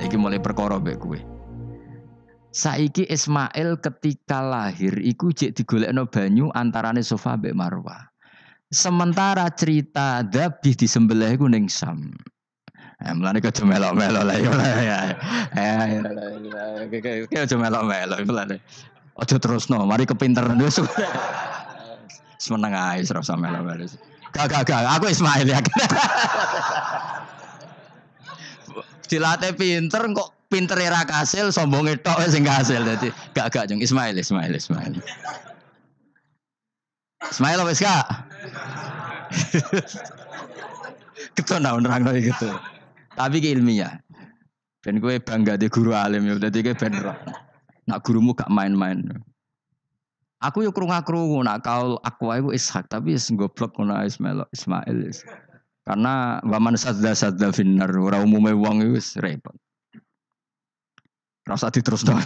Iki mulai perkara mbek kowe. Saiki Ismail ketika lahir iku jek digolekno banyu antarane Safa mbek Marwah. Sementara cerita dzabih disembelih iku ning Sam. Mulane aja melok-melok lah ya. Aja melok-melok mulane. Aja terusno, mari kepinteran wis. Semeneng ae ora usah melok-melok. Gak, aku Ismail ya. Dilatih pinter kok pinter ra kasil, sombonge tok sing kasil dadi gak jeng Ismail. Ismail wis gak? Ketona nerangno gitu. Tapi ki ilmiah. Ben kowe bangga di guru alim ya dadi kowe ben roh. Nak gurumu gak main-main. Aku yo krungu-krungu nak kaul aku iku Ishak tapi wis goblok ngono Ismail. Karena waman sadda finnar ora umume wong iku wis repot. Ora usah diterusno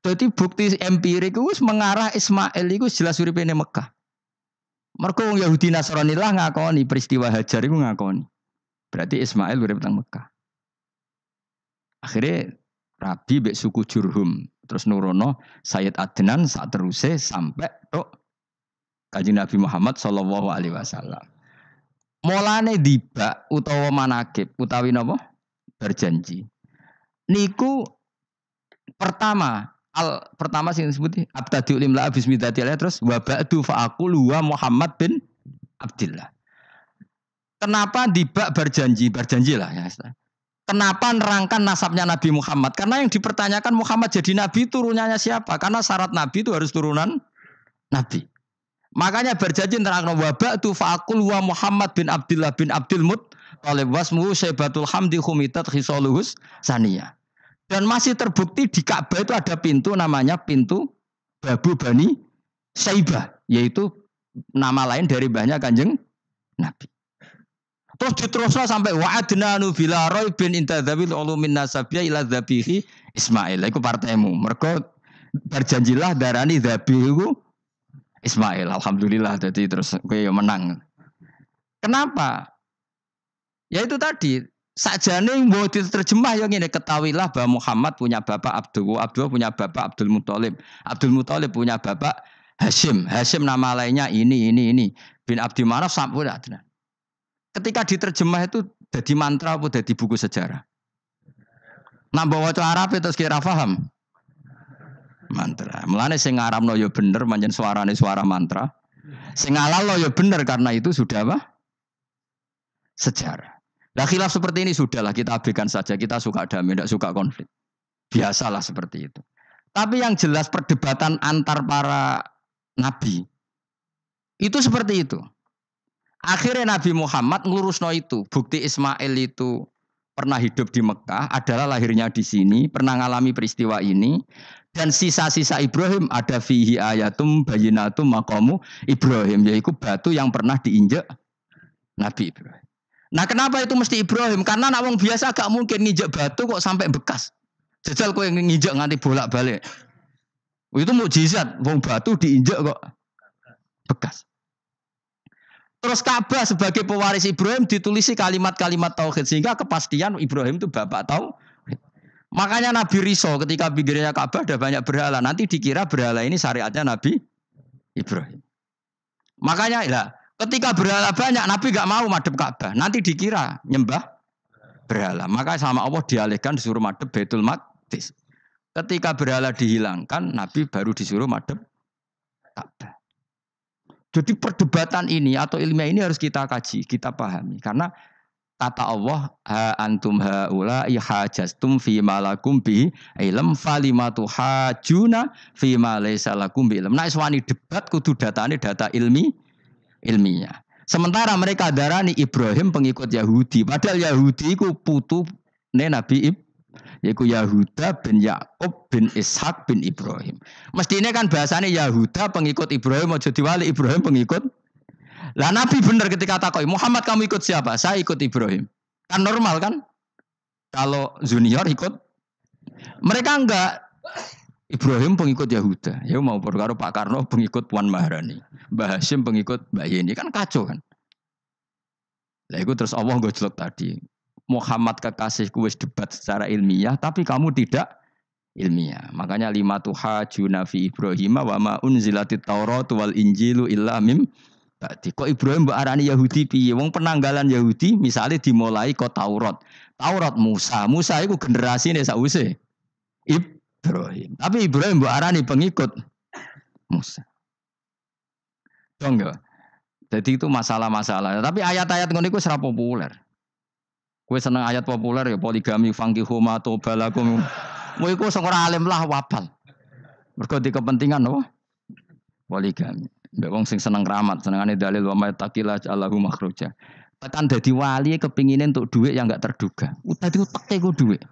Dadi bukti empirik wis mengarah Ismail iku jelas uripe ning Mekah. Mergo wong Yahudi Nasrani lah ngakoni peristiwa Hajar iku ngakoni. Berarti Ismail urip nang Mekah. Akhirnya Rabi mbek suku Jurhum terus nurono Sayyid Adnan sak teruse sampai tok Kanjeng Nabi Muhammad sallallahu alaihi wasallam. Mulane dibak utawa manakib utawi napa? Berjanji. Niku pertama sing disebut abtadiul imla bismillahirrahmanirrahim terus wa ba'du fa aqulu wa Muhammad bin Abdillah. Kenapa dibak berjanji lah ya. Kenapa nerangkan nasabnya Nabi Muhammad? Karena yang dipertanyakan Muhammad jadi nabi turunannya siapa? Karena syarat nabi itu harus turunan nabi. Makanya berjanji nerangno wa ba'du fa aqul wa Muhammad bin Abdillah bin Abdul Muttalib wasmuhu Syaibatul Hamdi khumitat khisaluhus saniyah. Dan masih terbukti di Ka'bah itu ada pintu namanya pintu Babu Bani Syaibah, yaitu nama lain dari mbahnya Kanjeng Nabi. Terus diterusno sampai wa'adnanu bila raibin intadzabil ulumin nasabiyah ila dzabihi Ismail. Iku partaimu. Mergo berjanjilah darani dzabihu Ismail. Alhamdulillah jadi terus kowe yo menang. Kenapa? Ya itu tadi sakjane mbok diterjemah yo ngene ketahuilah bahwa Muhammad punya bapak Abdullah punya bapak Abdul Muthalib punya bapak Hashim nama lainnya ini bin Abdi Manaf sampai Adnan. Ketika diterjemah itu jadi mantra apa jadi buku sejarah. Nambah waca Arab terus kira paham. Mantra. Mulane sing ngaramno ya bener pancen suarane suara mantra. Sing ngalalno ya bener karena itu sudah apa? Sejarah. Nah khilaf seperti ini sudahlah kita abaikan saja. Kita suka damai, tidak suka konflik. Biasalah seperti itu. Tapi yang jelas perdebatan antar para nabi itu seperti itu. Akhirnya Nabi Muhammad ngurusno itu. Bukti Ismail itu pernah hidup di Mekah, adalah lahirnya di sini, pernah ngalami peristiwa ini. Dan sisa-sisa Ibrahim ada fihi ayatum bayinatum maqamu Ibrahim, yaitu batu yang pernah diinjak Nabi Ibrahim. Nah kenapa itu mesti Ibrahim? Karena nak wong biasa gak mungkin nginjak batu kok sampai bekas. Jajal kowe nginjak nganti bolak-balik. Itu mukjizat, wong batu diinjak kok bekas. Terus Ka'bah sebagai pewaris Ibrahim ditulisi kalimat-kalimat tauhid sehingga kepastian Ibrahim itu bapak tauhid. Makanya Nabi Riso ketika pinggirnya Ka'bah ada banyak berhala, nanti dikira berhala ini syariatnya Nabi Ibrahim. Makanya ya, ketika berhala banyak Nabi gak mau madhep Ka'bah, nanti dikira nyembah berhala. Maka sama Allah dialihkan disuruh madhep Baitul Maqdis. Ketika berhala dihilangkan, Nabi baru disuruh madhep Ka'bah. Jadi perdebatan ini atau ilmiah ini harus kita kaji, kita pahami. Karena kata Allah, ha antum haula ihajastum fi ma lakum bi ilm falimatu hajuna fi ma laysa lakum bi ilm. Nah, iswani debat kudu datane data ilmiah. Sementara mereka darani Ibrahim pengikut Yahudi, padahal Yahudi iku putune Nabi Ibrahim. Yaitu Yahuda bin Yakub bin Ishak bin Ibrahim. Mestinya kan bahasanya Yahuda pengikut Ibrahim, aja diwali Ibrahim pengikut. Lah Nabi benar ketika takoi, Muhammad kamu ikut siapa? Saya ikut Ibrahim. Kan normal kan? Kalau junior ikut. Mereka enggak. Ibrahim pengikut Yahuda. Ya mau perkara Pak Karno pengikut Puan Maharani. Mbah Hashim pengikut Mbah Yeni. Kan kacau kan? Lah itu terus Allah gojlok tadi. Muhammad kekasihku wis debat secara ilmiah, tapi kamu tidak ilmiah. Makanya lima tuhajuna fi Ibrahim wa ma unzilatit Taurat wal Injilu illa mim ba'di. Kok Ibrahim mbok arani Yahudi piye? Wong penanggalan Yahudi misalnya dimulai kok Taurat. Taurat Musa. Musa iku generasine sakwise Ibrahim. Tapi Ibrahim mbok arani pengikut Musa. Dong enggak? Jadi itu masalah-masalah. Tapi ayat-ayat ngono iku ora populer. Kowe seneng ayat populer ya poligami fangkihu ma tobalakum. Kowe iku sing ora alim lah wapal. Mergo di kepentingan apa? Poligami. Mbek wong sing seneng keramat, senengane dalil wa may taqilla Allahu makhraja. Tekan dadi wali kepingine entuk dhuwit yang enggak terduga. Dadi uteke ku dhuwit.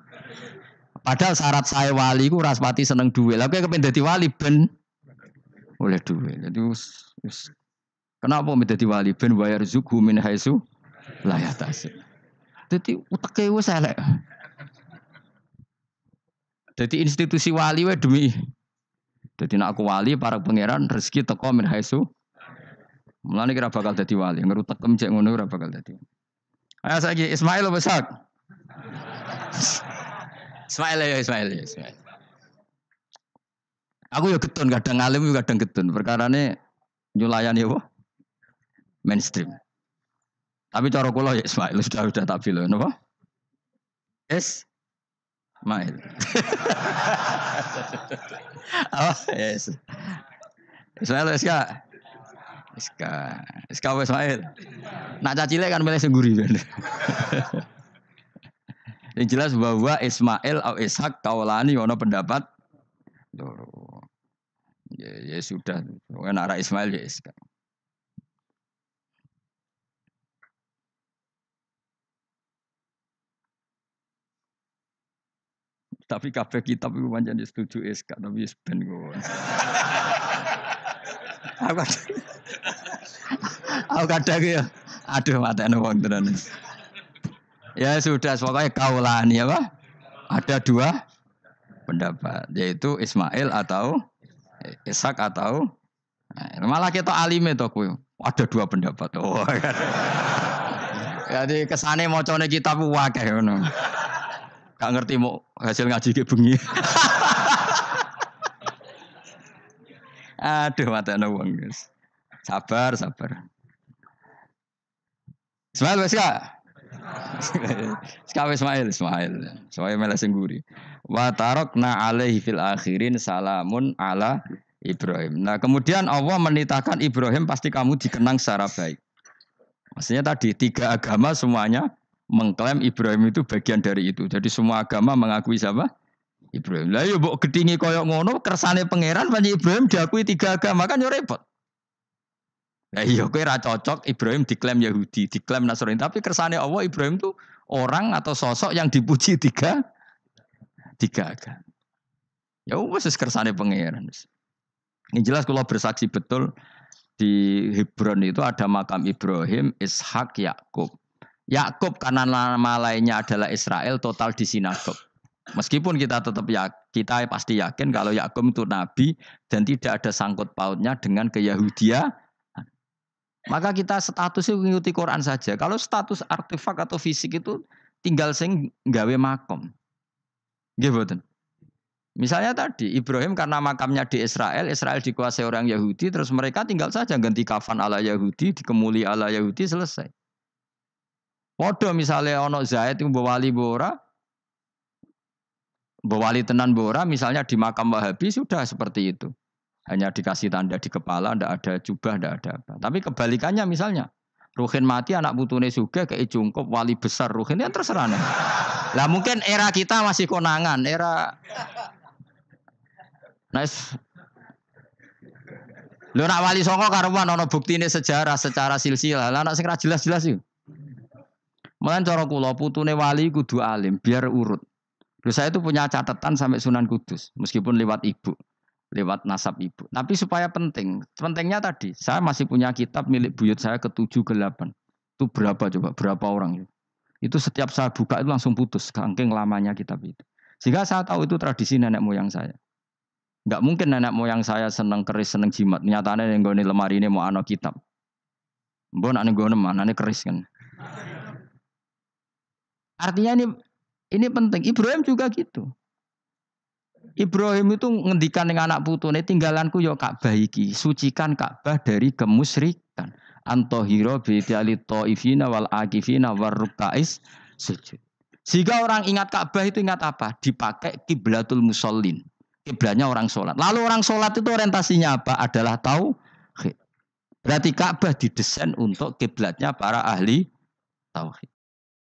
Padahal syarat saya wali ku ora pati seneng dhuwit. Lah kowe kepengin dadi wali ben oleh dhuwit. Jadi kenapa menjadi wali ben bayar zuku min haitsu la yahtasib. Dadi uteke wis elek. Dadi institusi wali wae demi. Dadi nek aku wali para pangeran rezeki teko min haitsu. Mulane kira bakal dadi wali, ngerutekem cek ngono ora bakal dadi. Ayo saiki Ismail besak. Ismail. Aku ya getun kadang alim kadang getun. Perkarane nyulayani apa? Mainstream. Tapi cara kula ya Ismail sudah tak bilang napa? Ismail. Oh, yes. Ismail Iska Ismail. Nak cacile kan milih sing guri kan. Yang jelas bahwa Ismail atau Ishak kaulani ono pendapat loro. Ya sudah, pokoknya nara Ismail ya Iska. Tapi kabeh kitab itu pancen setuju SK tapi ben kok. Aku kadang ya aduh matane wong tenan. Ya sudah pokoknya kaulani apa? Ada dua pendapat yaitu Ismail atau Ishak atau malah kita alime to kowe. Ada dua pendapat. Oh. Jadi kesane macane kitab akeh ngono. Gak ngerti mau hasil ngaji ke bengi. Aduh mata wong guys. Sabar. Ismail wes kak. Sekarang Ismail. Soalnya malah sengguri. Wa tarokna alaihi fil akhirin salamun ala Ibrahim. Nah kemudian Allah menitahkan Ibrahim pasti kamu dikenang secara baik. Maksudnya tadi tiga agama semuanya mengklaim Ibrahim itu bagian dari itu. Jadi semua agama mengakui siapa? Ibrahim. Lah yo mbok gedhingi koyo ngono kersane pangeran panci Ibrahim diakui tiga agama kan yo repot. Lah iya kowe ra cocok Ibrahim diklaim Yahudi, diklaim Nasrani, tapi kersane Allah Ibrahim itu orang atau sosok yang dipuji tiga agama. Ya wis kersane pangeran. Ini jelas kalau bersaksi betul di Hebron itu ada makam Ibrahim, Ishak, Yakub. Yakub karena nama lainnya adalah Israel total di sinagog. Meskipun kita tetap kita pasti yakin kalau Yakub itu nabi dan tidak ada sangkut pautnya dengan keyahudian. Maka kita statusnya mengikuti Quran saja. Kalau status artefak atau fisik itu tinggal sing gawe makom. Nggih mboten. Misalnya tadi Ibrahim karena makamnya di Israel dikuasai orang Yahudi, terus mereka tinggal saja ganti kafan ala Yahudi, dikemuli ala Yahudi, selesai. Waduh misalnya ono Zaid itu bawali bora, bawali tenan bora, misalnya di makam Wahabi sudah seperti itu. Hanya dikasih tanda di kepala, ndak ada jubah, ndak ada apa. Tapi kebalikannya misalnya, Ruhin mati anak putune sugih kei jungkup wali besar Ruhin yang terserah. Lah mungkin era kita masih konangan, era nice. Lho nak wali songo karuan ono buktine sejarah secara silsilah. Lah nak sing ra jelas-jelas iki. Mulane cara kula putune wali kudu alim biar urut. Lho saya itu punya catatan sampai Sunan Kudus meskipun lewat ibu, lewat nasab ibu. Tapi supaya penting. Pentingnya tadi, saya masih punya kitab milik buyut saya ke-7 ke-8. Itu berapa coba? Berapa orang? Itu setiap saya buka itu langsung putus saking lamanya kitab itu. Sehingga saya tahu itu tradisi nenek moyang saya. Enggak mungkin nenek moyang saya seneng keris, seneng jimat. Nyatane ning gone lemari ini mau ana kitab. Mbok nek ning gone manane keris kan. Artinya ini penting. Ibrahim juga gitu. Ibrahim itu ngendikan dengan anak putune, tinggalanku yo Ka'bah iki, sucikan Ka'bah dari kemusyrikan. Antohiro bi'tiali ta'ifina wal akifina war rukais sujud. Jika orang ingat Ka'bah itu ingat apa? Dipakai kiblatul musallin. Kiblatnya orang sholat. Lalu orang sholat itu orientasinya apa? Adalah tauhid. Berarti Ka'bah didesain untuk kiblatnya para ahli tauhid.